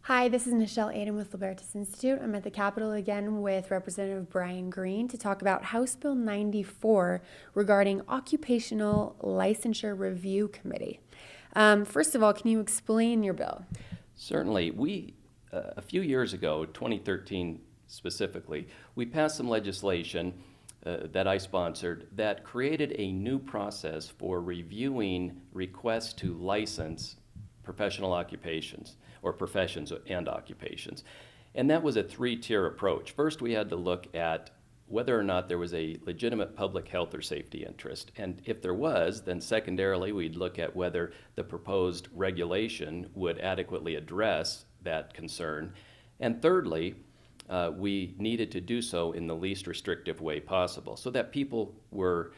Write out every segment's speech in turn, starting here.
Hi, this is Michelle Aiden with Libertas Institute. I'm at the Capitol again with Representative Brian Green to talk about House Bill 94 regarding Occupational Licensure Review Committee. First of all, can you explain your bill? Certainly. A few years ago, 2013 specifically, we passed some legislation that I sponsored that created a new process for reviewing requests to license professional occupations or professions and occupations. And that was a three-tier approach. First, we had to look at whether or not there was a legitimate public health or safety interest. And if there was, then secondarily, we'd look at whether the proposed regulation would adequately address that concern. And thirdly, we needed to do so in the least restrictive way possible so that people were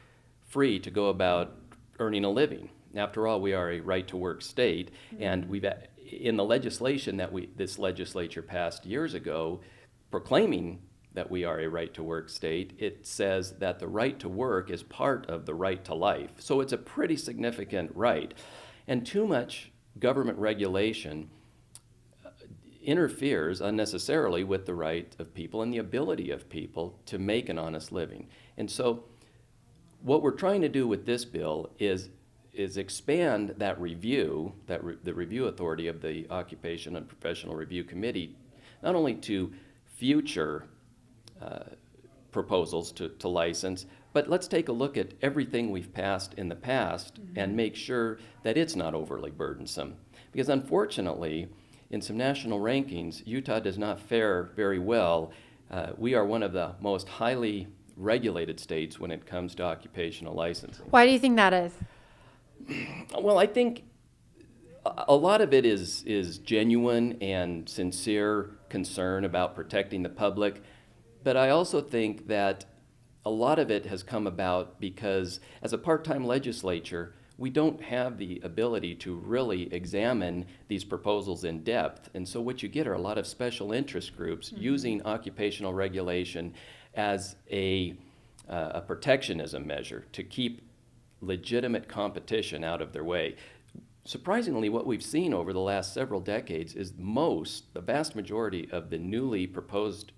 free to go about earning a living. After all, we are a right-to-work state, and we've in the legislation that this legislature passed years ago, proclaiming that we are a right-to-work state, it says that the right to work is part of the right to life. So it's a pretty significant right. And too much government regulation interferes unnecessarily with the right of people and the ability of people to make an honest living. And so what we're trying to do with this bill is expand that review, the review authority of the Occupation and Professional Review Committee, not only to future proposals to license, but let's take a look at everything we've passed in the past and make sure that it's not overly burdensome. Because unfortunately, in some national rankings, Utah does not fare very well. We are one of the most highly regulated states when it comes to occupational licensing. Why do you think that is? Well, I think a lot of it is genuine and sincere concern about protecting the public, but I also think that a lot of it has come about because as a part-time legislature, we don't have the ability to really examine these proposals in depth. And so what you get are a lot of special interest groups using occupational regulation as a protectionism measure to keep legitimate competition out of their way. Surprisingly, what we've seen over the last several decades is the vast majority of the newly proposed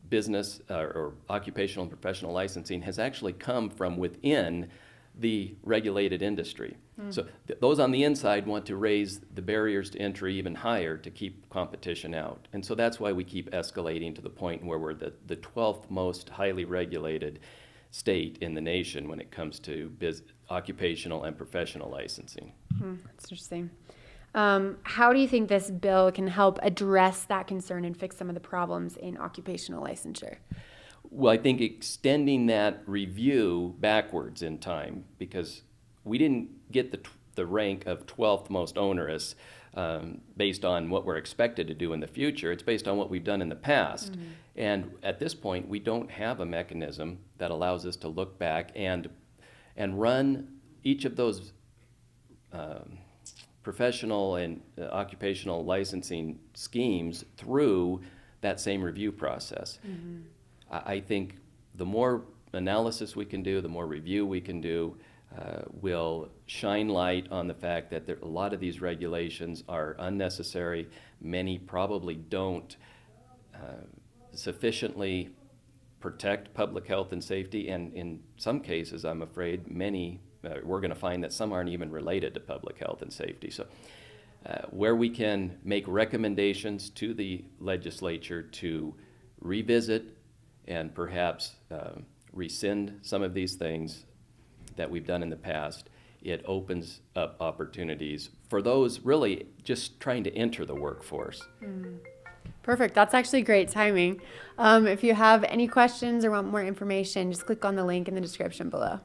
business or occupational and professional licensing has actually come from within the regulated industry. So those on the inside want to raise the barriers to entry even higher to keep competition out. And so that's why we keep escalating to the point where we're the 12th most highly regulated state in the nation when it comes to occupational and professional licensing. That's interesting. How do you think this bill can help address that concern and fix some of the problems in occupational licensure? Well, I think extending that review backwards in time, because we didn't get the rank of 12th most onerous based on what we're expected to do in the future. It's based on what we've done in the past. And at this point, we don't have a mechanism that allows us to look back and run each of those professional and occupational licensing schemes through that same review process. I think the more analysis we can do, the more review we can do, will shine light on the fact that a lot of these regulations are unnecessary. Many probably don't sufficiently protect public health and safety, and in some cases, I'm afraid, we're going to find that some aren't even related to public health and safety. So where we can make recommendations to the legislature to revisit and perhaps rescind some of these things that we've done in the past, it opens up opportunities for those really just trying to enter the workforce. Perfect. That's actually great timing. If you have any questions or want more information, just click on the link in the description below.